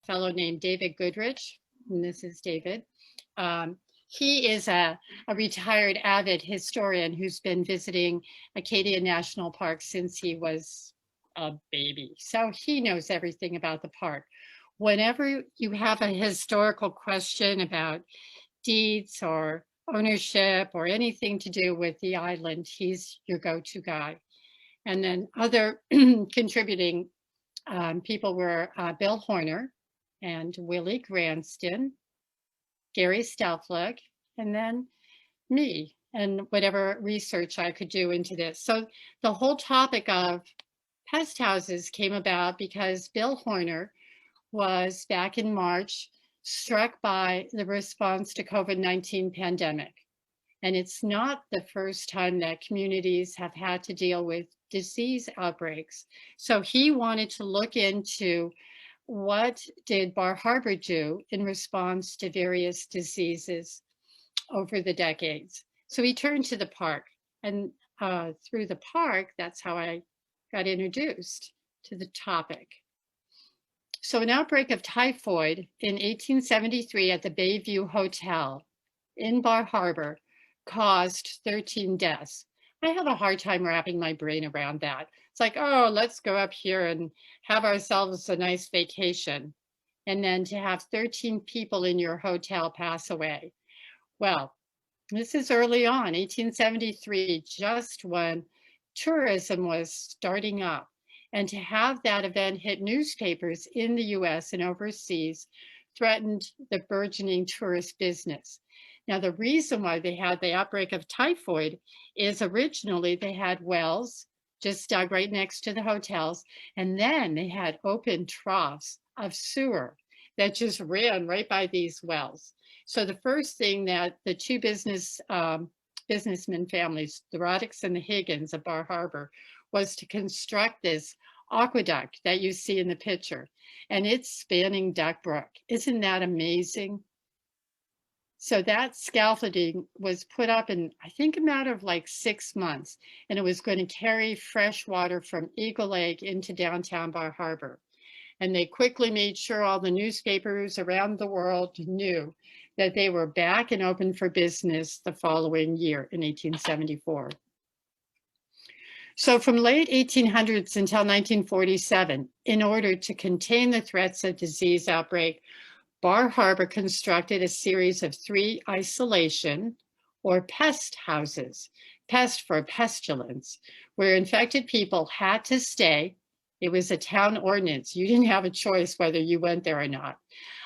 fellow named David Goodrich, and this is David. He is a retired avid historian who's been visiting Acadia National Park since he was a baby. So he knows everything about the park. Whenever you have a historical question about deeds or ownership or anything to do with the island, he's your go-to guy. And then other contributing people were Bill Horner and Willie Granston, Gary Stouflik, and then me, and whatever research I could do into this. So the whole topic of pest houses came about because Bill Horner was back in March struck by the response to COVID-19 pandemic. And it's not the first time that communities have had to deal with disease outbreaks. So he wanted to look into what did Bar Harbor do in response to various diseases over the decades. So he turned to the park, and through the park, that's how I got introduced to the topic. So an outbreak of typhoid in 1873 at the Bayview Hotel in Bar Harbor caused 13 deaths. I have a hard time wrapping my brain around that. It's like, oh, let's go up here and have ourselves a nice vacation. And then to have 13 people in your hotel pass away. Well, this is early on, 1873, just when tourism was starting up. And to have that event hit newspapers in the US and overseas threatened the burgeoning tourist business. Now, the reason why they had the outbreak of typhoid is originally they had wells just dug right next to the hotels, and then they had open troughs of sewer that just ran right by these wells. So the first thing that the two businessman families, the Roddicks and the Higgins of Bar Harbor, was to construct this aqueduct that you see in the picture, and it's spanning Duck Brook. Isn't that amazing? So that scaffolding was put up in, I think, a matter of like 6 months, and it was going to carry fresh water from Eagle Lake into downtown Bar Harbor. And they quickly made sure all the newspapers around the world knew that they were back and open for business the following year in 1874. So from late 1800s until 1947, in order to contain the threats of disease outbreak, Bar Harbor constructed a series of 3 isolation or pest houses, pest for pestilence, where infected people had to stay. It was a town ordinance. You didn't have a choice whether you went there or not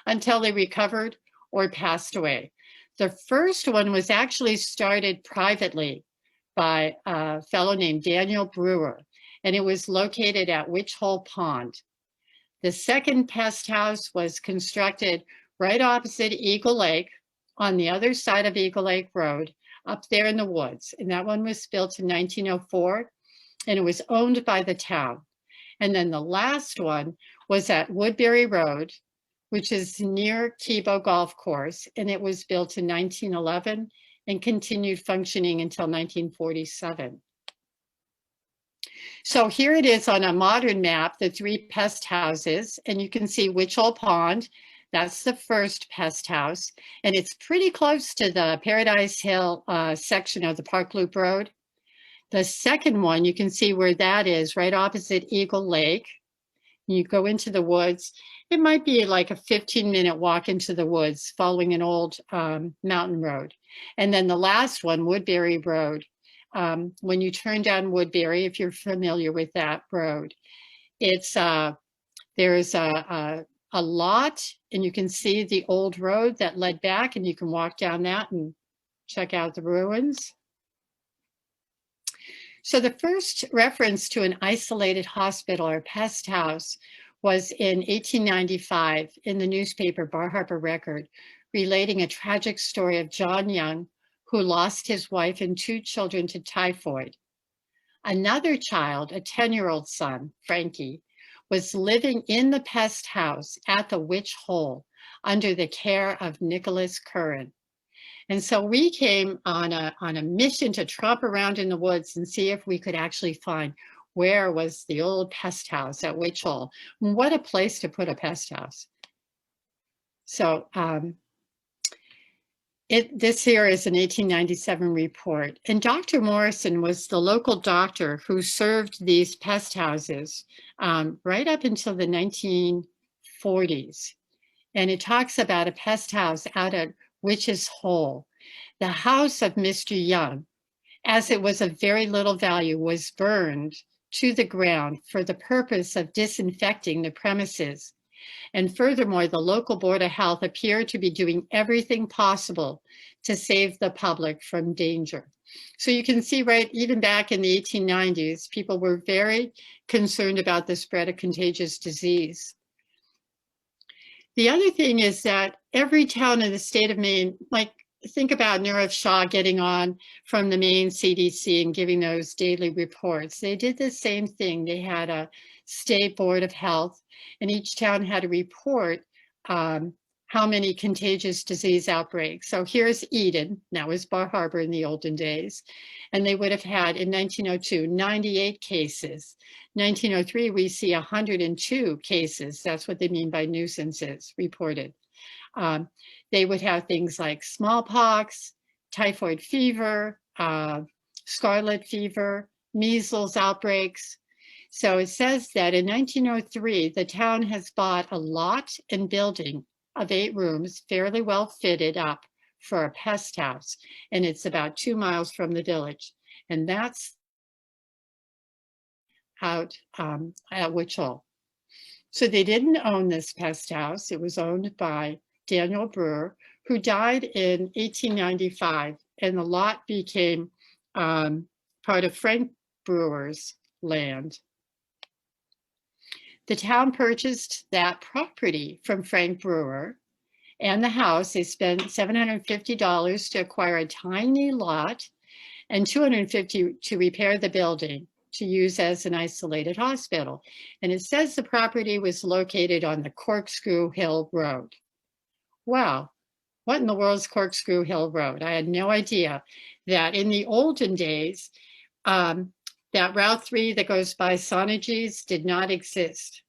until they recovered or passed away. The first one was actually started privately by a fellow named Daniel Brewer, and it was located at Witch Hole Pond. The second pest house was constructed right opposite Eagle Lake on the other side of Eagle Lake Road up there in the woods. And that one was built in 1904, and it was owned by the town. And then the last one was at Woodbury Road, which is near Kibo Golf Course, and it was built in 1911 and continued functioning until 1947. So here it is on a modern map, the 3 pest houses, and you can see Witch Hole Pond. That's the first pest house, and it's pretty close to the Paradise Hill section of the Park Loop Road. The second one, you can see where that is, right opposite Eagle Lake. You go into the woods. It might be like a 15-minute walk into the woods following an old mountain road. And then the last one, Woodbury Road. When you turn down Woodbury, if you're familiar with that road, it's there's a lot, and you can see the old road that led back, and you can walk down that and check out the ruins. So the first reference to an isolated hospital or pest house was in 1895 in the newspaper Bar Harbor Record, relating a tragic story of John Young, who lost his wife and 2 children to typhoid. Another child, a 10-year-old son, Frankie, was living in the pest house at the Witch Hole under the care of Nicholas Curran. And so we came on a mission to tromp around in the woods and see if we could actually find where was the old pest house at Witch Hole. What a place to put a pest house. So this here is an 1897 report. And Dr. Morrison was the local doctor who served these pest houses right up until the 1940s. And it talks about a pest house out at Witch's Hole. The house of Mr. Young, as it was of very little value, was burned to the ground for the purpose of disinfecting the premises. And furthermore, the local Board of Health appeared to be doing everything possible to save the public from danger. So you can see, right, even back in the 1890s, people were very concerned about the spread of contagious disease. The other thing is that every town in the state of Maine, like think about Nirav Shah getting on from the Maine CDC and giving those daily reports. They did the same thing. They had a state board of health, and each town had to report how many contagious disease outbreaks. So here's Eden, that was Bar Harbor in the olden days, and they would have had in 1902, 98 cases. 1903, we see 102 cases. That's what they mean by nuisances reported. They would have things like smallpox, typhoid fever, scarlet fever, measles outbreaks. So it says that in 1903, the town has bought a lot and building of 8 rooms, fairly well fitted up for a pest house. And it's about 2 miles from the village. And that's out at Witch Hole. So they didn't own this pest house. It was owned by Daniel Brewer, who died in 1895, and the lot became part of Frank Brewer's land. The town purchased that property from Frank Brewer and the house. They spent $750 to acquire a tiny lot and $250 to repair the building to use as an isolated hospital. And it says the property was located on the Corkscrew Hill Road. Wow, what in the world is Corkscrew Hill Road? I had no idea that in the olden days, that Route 3 that goes by Sonagee's did not exist.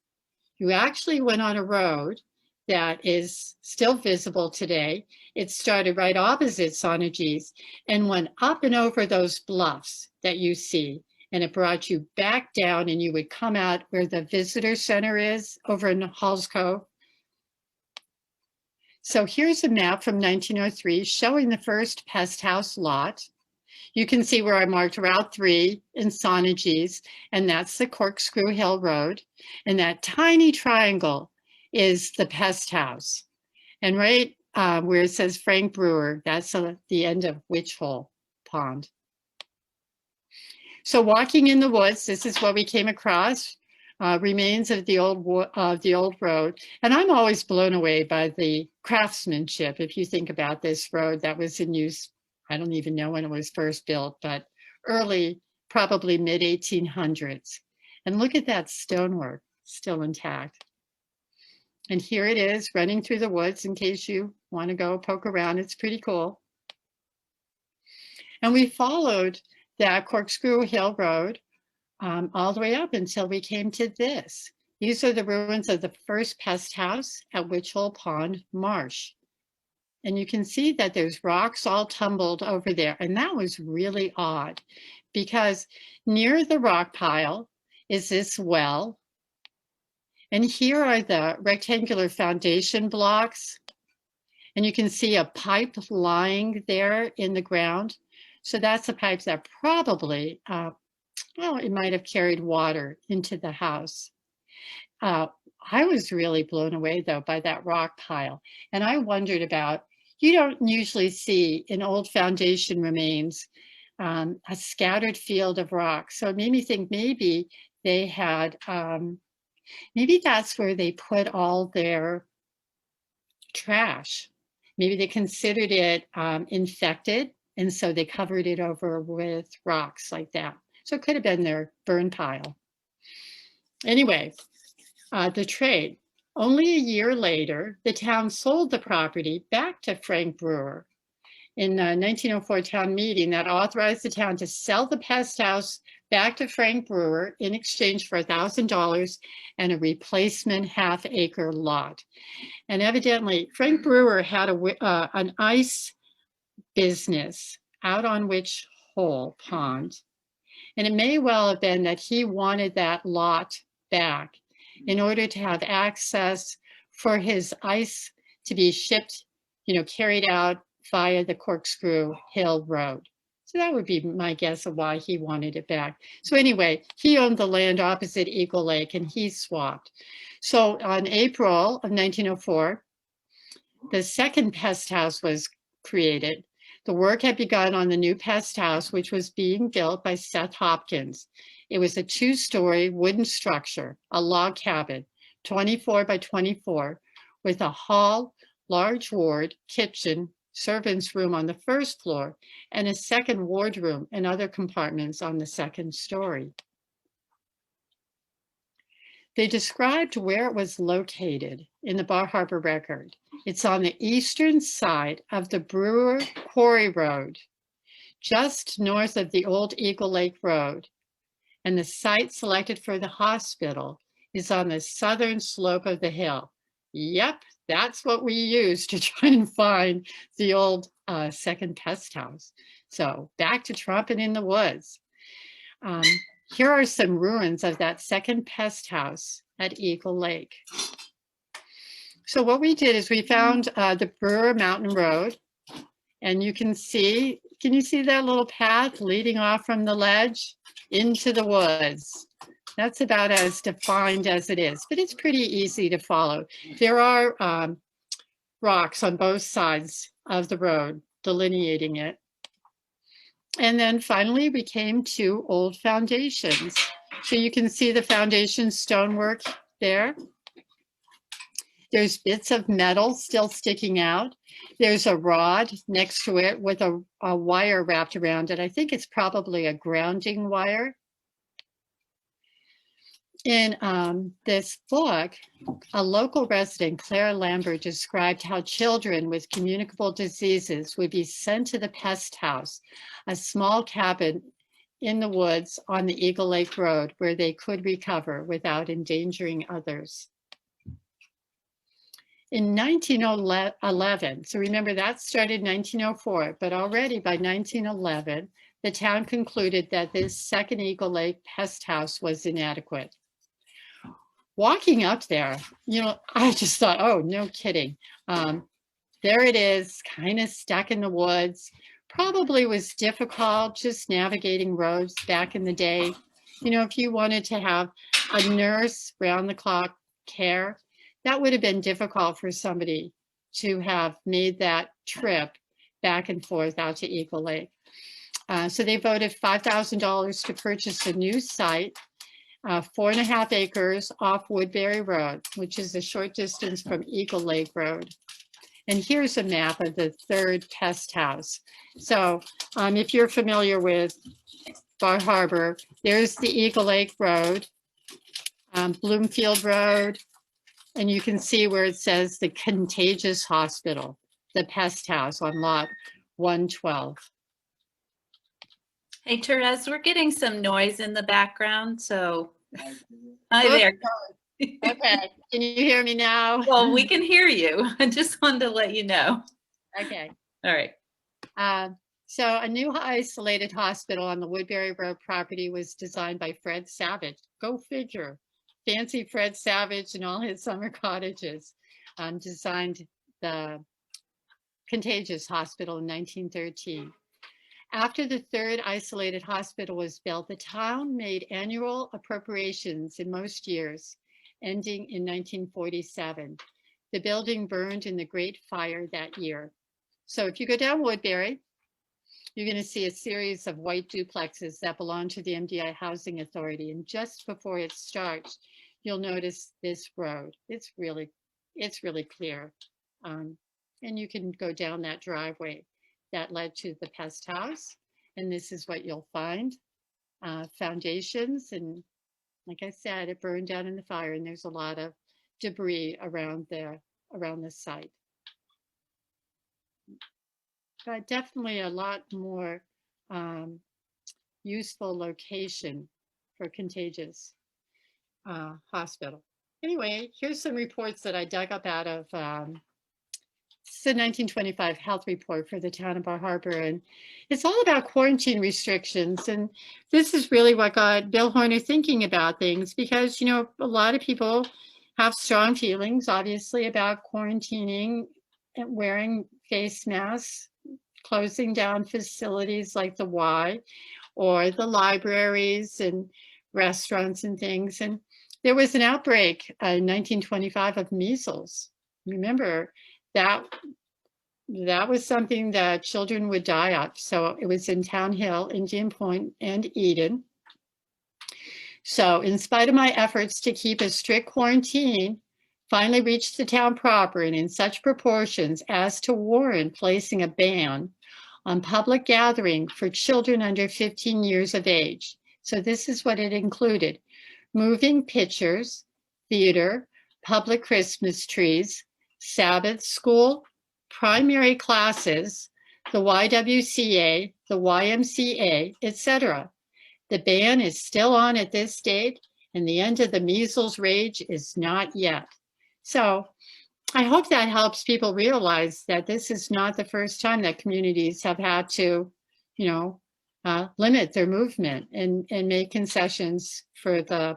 You actually went on a road that is still visible today. It started right opposite Sonagee's and went up and over those bluffs that you see. And it brought you back down, and you would come out where the visitor center is over in Halls Cove. So here's a map from 1903 showing the first pest house lot. You can see where I marked Route 3 in Sonagee's, and that's the Corkscrew Hill Road. And that tiny triangle is the pest house. And right where it says Frank Brewer, that's the end of Witch Hole Pond. So walking in the woods, this is what we came across, remains of the old road. And I'm always blown away by the craftsmanship. If you think about this road that was in use, I don't even know when it was first built, but early, probably mid 1800s. And look at that stonework, still intact. And here it is running through the woods in case you want to go poke around. It's pretty cool. And we followed that Corkscrew Hill Road all the way up until we came to this. These are the ruins of the first pest house at Witch Hole Pond Marsh. And you can see that there's rocks all tumbled over there. And that was really odd because near the rock pile is this well. And here are the rectangular foundation blocks. And you can see a pipe lying there in the ground. So that's a pipe that probably, well, it might have carried water into the house. I was really blown away, though, by that rock pile. And I wondered about, you don't usually see in old foundation remains a scattered field of rocks. So it made me think maybe they had, maybe that's where they put all their trash. Maybe they considered it infected, and so they covered it over with rocks like that. So it could have been their burn pile. Anyway, the trade. Only a year later, the town sold the property back to Frank Brewer. In the 1904 town meeting that authorized the town to sell the pest house back to Frank Brewer in exchange for $1,000 and a replacement half-acre lot. And evidently, Frank Brewer had an ice business out on Witch Hole Pond. And it may well have been that he wanted that lot back in order to have access for his ice to be shipped, carried out via the Corkscrew Hill Road. So that would be my guess of why he wanted it back. So anyway, he owned the land opposite Eagle Lake and he swapped. So on April of 1904, the second pest house was created. The work had begun on the new pest house, which was being built by Seth Hopkins. It was a 2-story wooden structure, a log cabin, 24 by 24, with a hall, large ward, kitchen, servants' room on the first floor, and a second wardroom and other compartments on the second story. They described where it was located in the Bar Harbor record. It's on the eastern side of the Brewer Quarry Road, just north of the old Eagle Lake Road. And the site selected for the hospital is on the southern slope of the hill. Yep, that's what we used to try and find the old second pest house. So back to tromping in the woods. Here are some ruins of that second pest house at Eagle Lake. So what we did is we found the Brewer Mountain Road, and you can you see that little path leading off from the ledge into the woods? That's about as defined as it is, but it's pretty easy to follow. There are rocks on both sides of the road delineating it. And then finally, we came to old foundations. So you can see the foundation stonework there. There's bits of metal still sticking out. There's a rod next to it with a wire wrapped around it. I think it's probably a grounding wire. In this book, a local resident, Claire Lambert, described how children with communicable diseases would be sent to the pest house, a small cabin in the woods on the Eagle Lake Road where they could recover without endangering others. In 1911, so remember that started in 1904, but already by 1911, the town concluded that this second Eagle Lake pest house was inadequate. Walking up there, I just thought, oh, no kidding. There it is, kind of stuck in the woods. Probably was difficult just navigating roads back in the day. If you wanted to have a nurse round-the-clock care, that would have been difficult for somebody to have made that trip back and forth out to Eagle Lake. So they voted $5,000 to purchase a new site, 4.5 acres off Woodbury Road, which is a short distance from Eagle Lake Road. And here's a map of the third pest house. So if you're familiar with Bar Harbor, there's the Eagle Lake Road, Bloomfield Road, and you can see where it says the Contagious Hospital, the pest house on lot 112. Hey, Terese, we're getting some noise in the background, so hi there. Okay, can you hear me now? Well, we can hear you. I just wanted to let you know. Okay. All right. So a new isolated hospital on the Woodbury Road property was designed by Fred Savage. Go figure. Fancy Fred Savage and all his summer cottages designed the Contagious Hospital in 1913. After the third isolated hospital was built, the town made annual appropriations in most years, ending in 1947. The building burned in the Great Fire that year. So if you go down Woodbury, you're going to see a series of white duplexes that belong to the MDI Housing Authority. And just before it starts, you'll notice this road. It's really clear. And you can go down that driveway that led to the pest house. And this is what you'll find, foundations. And like I said, it burned down in the fire and there's a lot of debris around the site. But definitely a lot more useful location for contagious hospital. Anyway, here's some reports that I dug up out of it's the 1925 health report for the town of Bar Harbor, and it's all about quarantine restrictions. And this is really what got Bill Horner thinking about things, because, you know, a lot of people have strong feelings, obviously, about quarantining and wearing face masks, closing down facilities like the Y or the libraries and restaurants and things. And there was an outbreak in 1925 of measles. Remember, that was something that children would die of. So it was in Town Hill, Indian Point, and Eden. So in spite of my efforts to keep a strict quarantine, finally reached the town proper and in such proportions as to warrant placing a ban on public gathering for children under 15 years of age. So this is what it included: moving pictures, theater, public Christmas trees, Sabbath school, primary classes, the YWCA, the YMCA, etc. The ban is still on at this date, and the end of the measles rage is not yet. So I hope that helps people realize that this is not the first time that communities have had to, you know, limit their movement and make concessions for the,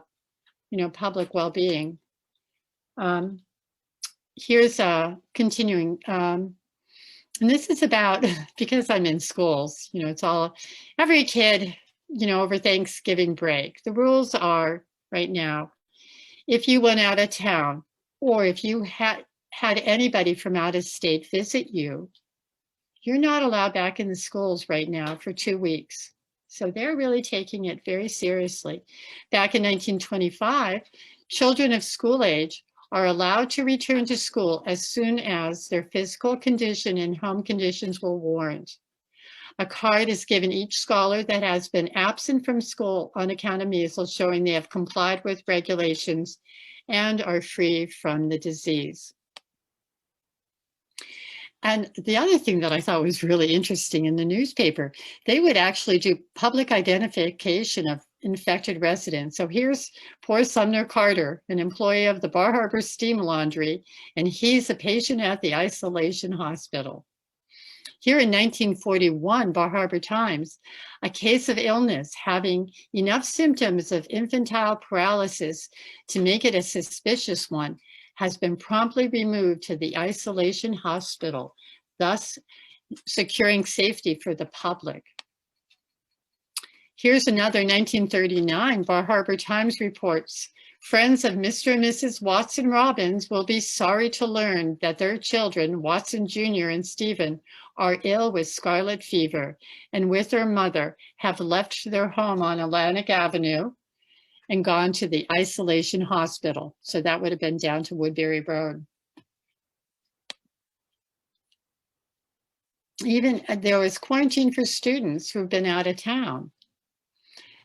you know, public well-being. Here's continuing. And this is about, because I'm in schools, you know, it's all, every kid, you know, over Thanksgiving break. The rules are right now, if you went out of town or if you had anybody from out of state visit you, you're not allowed back in the schools right now for 2 weeks. So they're really taking it very seriously. Back in 1925, children of school age are allowed to return to school as soon as their physical condition and home conditions will warrant. A card is given each scholar that has been absent from school on account of measles, showing they have complied with regulations and are free from the disease. And the other thing that I thought was really interesting in the newspaper, they would actually do public identification of infected residents. So here's poor Sumner Carter, an employee of the Bar Harbor Steam Laundry, and he's a patient at the isolation hospital. Here in 1941, Bar Harbor Times, a case of illness having enough symptoms of infantile paralysis to make it a suspicious one has been promptly removed to the isolation hospital, thus securing safety for the public. Here's another 1939 Bar Harbor Times reports. Friends of Mr. and Mrs. Watson Robbins will be sorry to learn that their children, Watson Jr. and Stephen, are ill with scarlet fever and with their mother have left their home on Atlantic Avenue and gone to the isolation hospital. So that would have been down to Woodbury Road. Even there was quarantine for students who've been out of town.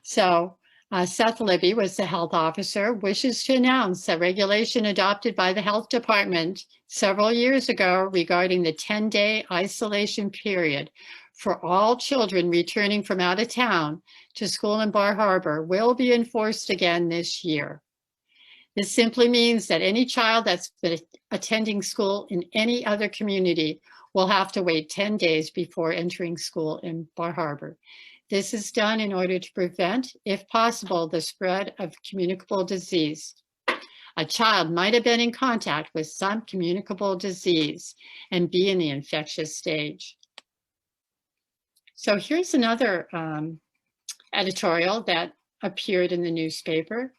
So Seth Libby was the health officer, wishes to announce that regulation adopted by the health department several years ago regarding the 10-day isolation period for all children returning from out of town to school in Bar Harbor will be enforced again this year. This simply means that any child that's been attending school in any other community will have to wait 10 days before entering school in Bar Harbor. This is done in order to prevent, if possible, the spread of communicable disease. A child might have been in contact with some communicable disease and be in the infectious stage. So here's another editorial that appeared in the newspaper. It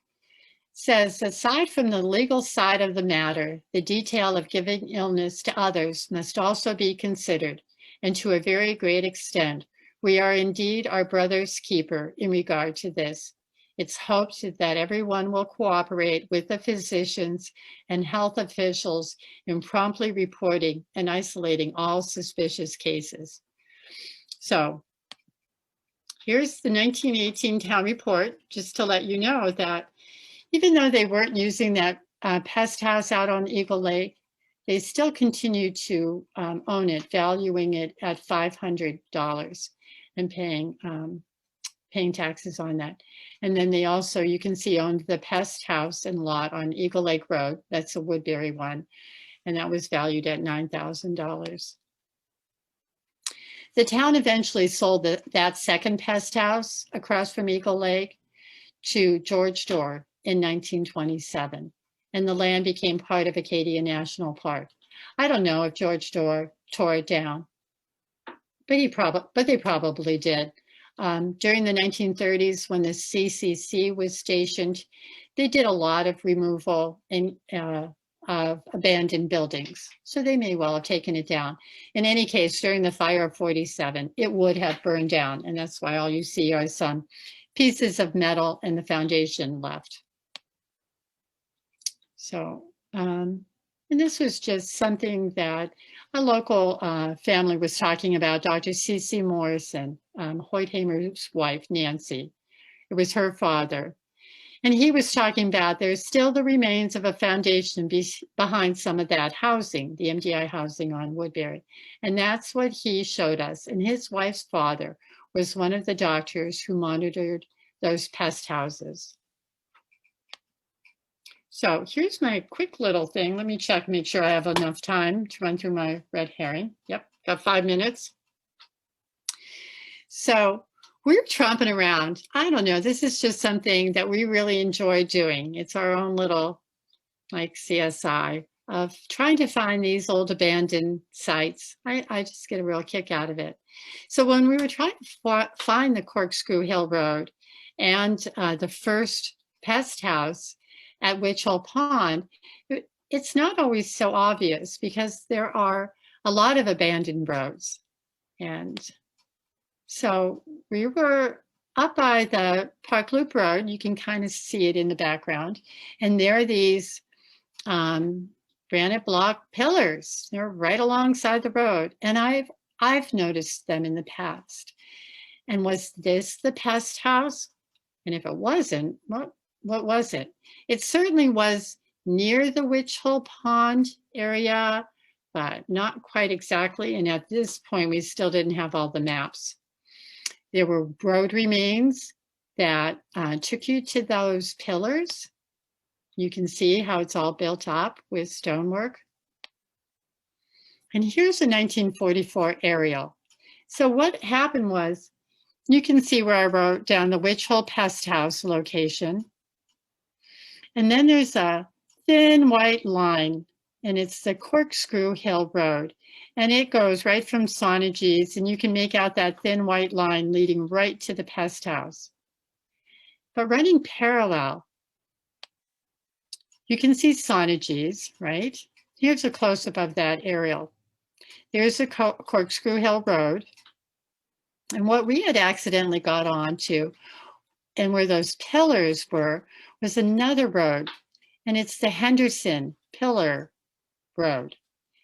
says, aside from the legal side of the matter, the detail of giving illness to others must also be considered, and to a very great extent. We are indeed our brother's keeper in regard to this. It's hoped that everyone will cooperate with the physicians and health officials in promptly reporting and isolating all suspicious cases. So here's the 1918 town report, just to let you know that even though they weren't using that pest house out on Eagle Lake, they still continued to own it, valuing it at $500 and paying paying taxes on that. And then they also, you can see, owned the Pest house and lot on Eagle Lake Road. That's a Woodbury one. And that was valued at $9,000. The town eventually sold that second Pest house across from Eagle Lake to George Dorr in 1927. And the land became part of Acadia National Park. I don't know if George Dorr tore it down, but they probably did. During the 1930s, when the CCC was stationed, they did a lot of removal of abandoned buildings. So they may well have taken it down. In any case, during the fire of 47, it would have burned down. And that's why all you see are some pieces of metal and the foundation left. So, and this was just something that a local family was talking about, Dr. C.C. Morrison, Hoyt-Hamer's wife, Nancy. It was her father. And he was talking about there's still the remains of a foundation behind some of that housing, the MDI housing on Woodbury. And that's what he showed us. And his wife's father was one of the doctors who monitored those pest houses. So here's my quick little thing. Let me check, make sure I have enough time to run through my red herring. Yep, got 5 minutes. So we're tromping around. I don't know, this is just something that we really enjoy doing. It's our own little like CSI of trying to find these old abandoned sites. I just get a real kick out of it. So when we were trying to find the Corkscrew Hill Road and the first Pest house at Witch Hole Pond, it's not always so obvious because there are a lot of abandoned roads. And so we were up by the Park Loop Road. You can kind of see it in the background. And there are these granite block pillars. They're right alongside the road. And I've noticed them in the past. And was this the Pest house? And if it wasn't, what was it? It certainly was near the Witch Hole Pond area, but not quite exactly. And at this point, we still didn't have all the maps. There were road remains that took you to those pillars. You can see how it's all built up with stonework. And here's a 1944 aerial. So what happened was, you can see where I wrote down the Witch Hole Pest House location. And then there's a thin white line, and it's the Corkscrew Hill Road. And it goes right from Sonagee's, and you can make out that thin white line leading right to the Pest house. But running parallel, you can see Sonagee's, right? Here's a close-up of that aerial. There's the Corkscrew Hill Road. And what we had accidentally got onto, and where those pillars were, was another road. And it's the Henderson Pillar Road.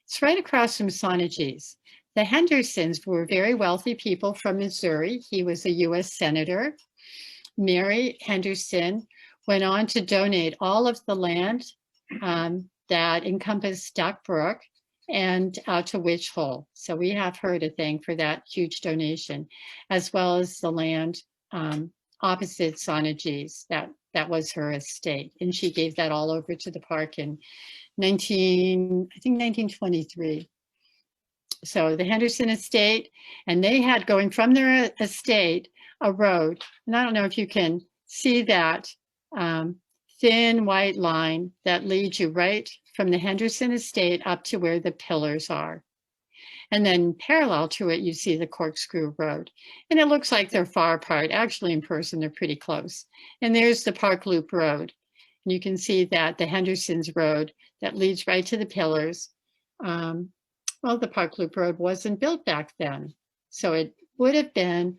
It's right across from Sonagee's. The Hendersons were very wealthy people from Missouri. He was a US Senator. Mary Henderson went on to donate all of the land that encompassed Duck Brook and out to Witch Hole. So we have her to thank for that huge donation, as well as the land opposite Sonagee's. That was her estate. And she gave that all over to the park in 1923. So the Henderson estate, and they had going from their estate a road. And I don't know if you can see that thin white line that leads you right from the Henderson estate up to where the pillars are. And then parallel to it, you see the Corkscrew Road. And it looks like they're far apart. Actually, in person, they're pretty close. And there's the Park Loop Road. And you can see that the Henderson's Road that leads right to the pillars. Well, the Park Loop Road wasn't built back then. So it would have been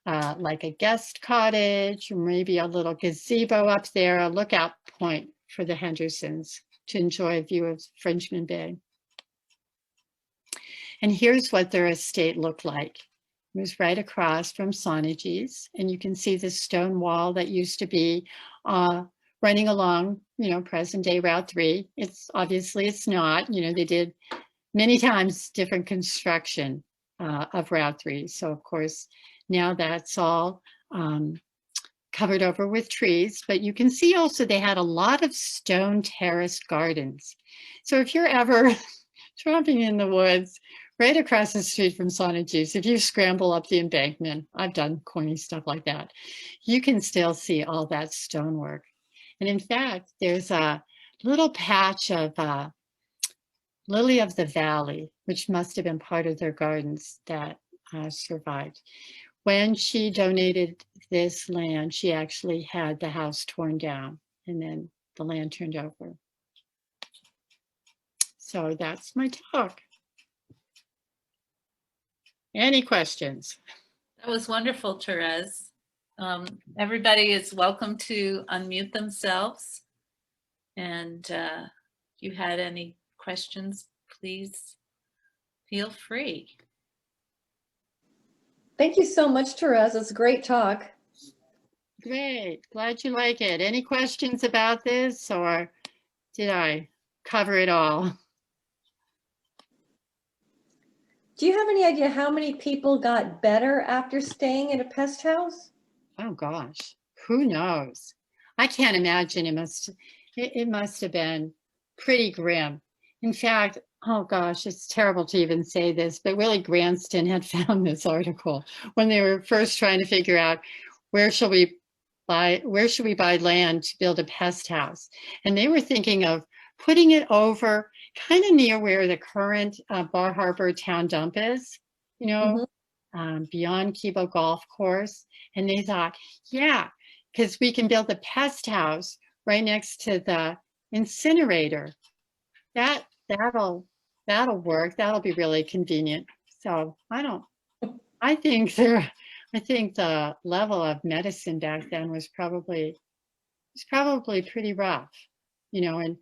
like a guest cottage, or maybe a little gazebo up there, a lookout point for the Hendersons to enjoy a view of Frenchman Bay. And here's what their estate looked like. It was right across from Sonagee's, and you can see the stone wall that used to be running along, present day Route 3. It's obviously it's not, they did many times different construction of Route 3. So of course, now that's all covered over with trees, but you can see also they had a lot of stone terraced gardens. So if you're ever tromping in the woods right across the street from Sonnajuice, if you scramble up the embankment, I've done corny stuff like that, you can still see all that stonework. And in fact, there's a little patch of lily of the valley, which must have been part of their gardens that survived. When she donated this land, she actually had the house torn down and then the land turned over. So that's my talk. Any questions? That was wonderful, Terese. Everybody is welcome to unmute themselves. And if you had any questions, please feel free. Thank you so much, Terese. It's a great talk. Great, glad you like it. Any questions about this, or did I cover it all? Do you have any idea how many people got better after staying at a pest house? Oh gosh, who knows? I can't imagine. It must have been pretty grim. In fact, oh gosh, it's terrible to even say this, but Willie Granston had found this article when they were first trying to figure out where should we buy land to build a pest house. And they were thinking of putting it over kind of near where the current Bar Harbor town dump is, you know, beyond Kibo Golf Course. And they thought, yeah, because we can build a pest house right next to the incinerator. That'll work. That'll be really convenient. So I think the level of medicine back then was probably pretty rough, and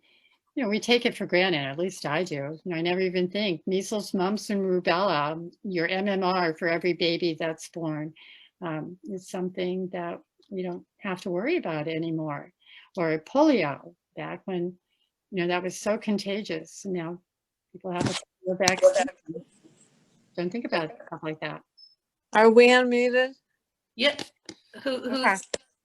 we take it for granted, at least I do. I never even think measles, mumps, and rubella, your MMR for every baby that's born, is something that we don't have to worry about anymore. Or polio, back when, that was so contagious. And now people have a polio vaccine. Don't think about stuff like that. Are we unmuted? Yep. Okay.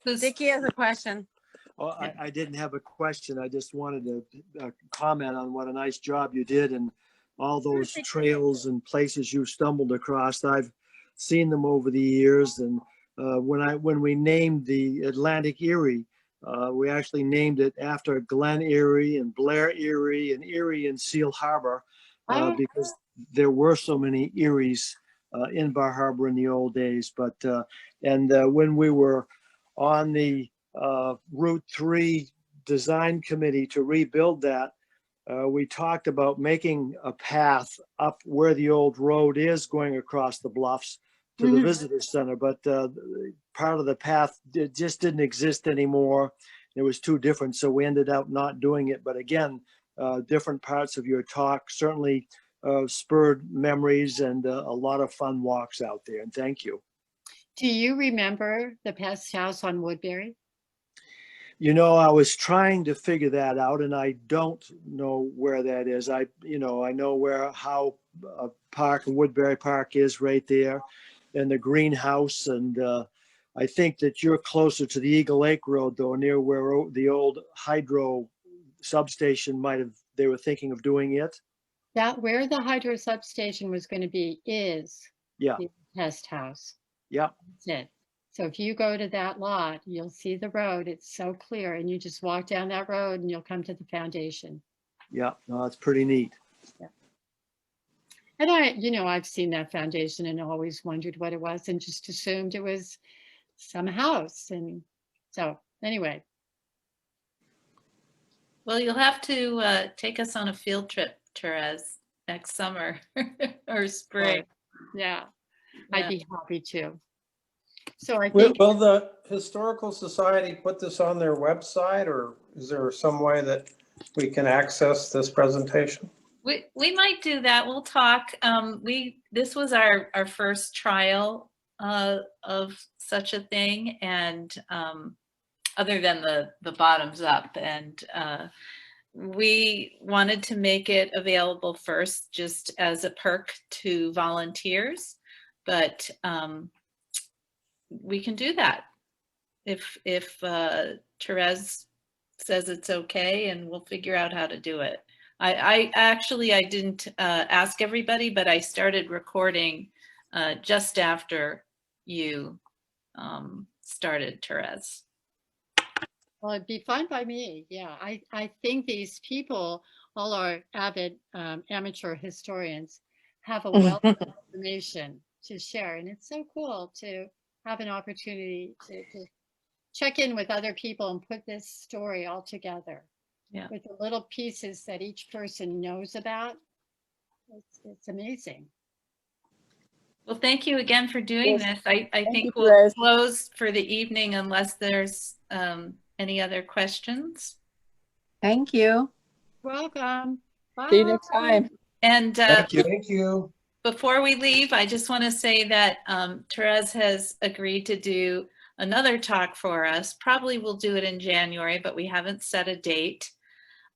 Who's Vicky has a question. Well, I didn't have a question. I just wanted to comment on what a nice job you did and all those trails and places you stumbled across. I've seen them over the years. And when we named the Atlantic Erie, we actually named it after Glen Erie and Blair Erie and Erie and Seal Harbor because there were so many Eries in Bar Harbor in the old days. But when we were on the Route 3 design committee to rebuild that, we talked about making a path up where the old road is going across the bluffs to the visitor center, but part of the path just didn't exist anymore. It was too different, so we ended up not doing it. But again, different parts of your talk certainly spurred memories and a lot of fun walks out there, and thank you. Do you remember the pest house on Woodbury? I was trying to figure that out, and I don't know where that is. I know how Park and Woodbury Park is right there, and the greenhouse. And I think that you're closer to the Eagle Lake Road, though, near where the old hydro substation they were thinking of doing it. That where the hydro substation was going to be is the pest house. Yeah. That's it. So if you go to that lot, you'll see the road. It's so clear, and you just walk down that road and you'll come to the foundation. Yeah, no, that's pretty neat. Yeah. And I've seen that foundation and always wondered what it was and just assumed it was some house. And so anyway. Well, you'll have to take us on a field trip, Terese, next summer or spring. Yeah, I'd be happy to. So I think, will the Historical Society put this on their website, or is there some way that we can access this presentation? We might do that. We'll talk. This was our first trial of such a thing, and other than the bottoms up, and we wanted to make it available first just as a perk to volunteers, but we can do that. If Terese says it's okay, and we'll figure out how to do it. I actually, I didn't ask everybody, but I started recording just after you started, Terese. Well, it'd be fine by me. Yeah, I think these people, all our avid amateur historians, have a wealth of information to share. And it's so cool to have an opportunity to check in with other people and put this story all together. Yeah. With the little pieces that each person knows about. It's amazing. Well, thank you again for doing Yes. this. I Thank think you, we'll Terese. close for the evening unless there's any other questions. Thank you. Welcome. Bye. See you next time. And Thank you. Thank you. before we leave, I just want to say that Terese has agreed to do another talk for us. Probably we'll do it in January, but we haven't set a date,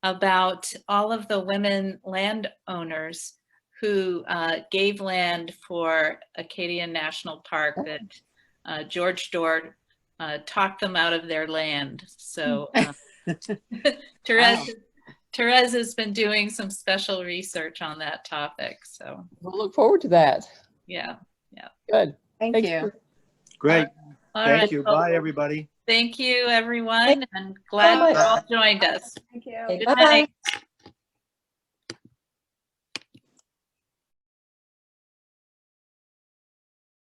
about all of the women landowners who gave land for Acadia National Park that George Dort talked them out of their land. So Terese has been doing some special research on that topic. So We'll look forward to that. yeah. Good. Thank Thanks you. Great. All Thank right. you. Well, Bye, everybody. thank you, everyone, and glad much. you all joined us. Thank you. Good Bye-bye. night.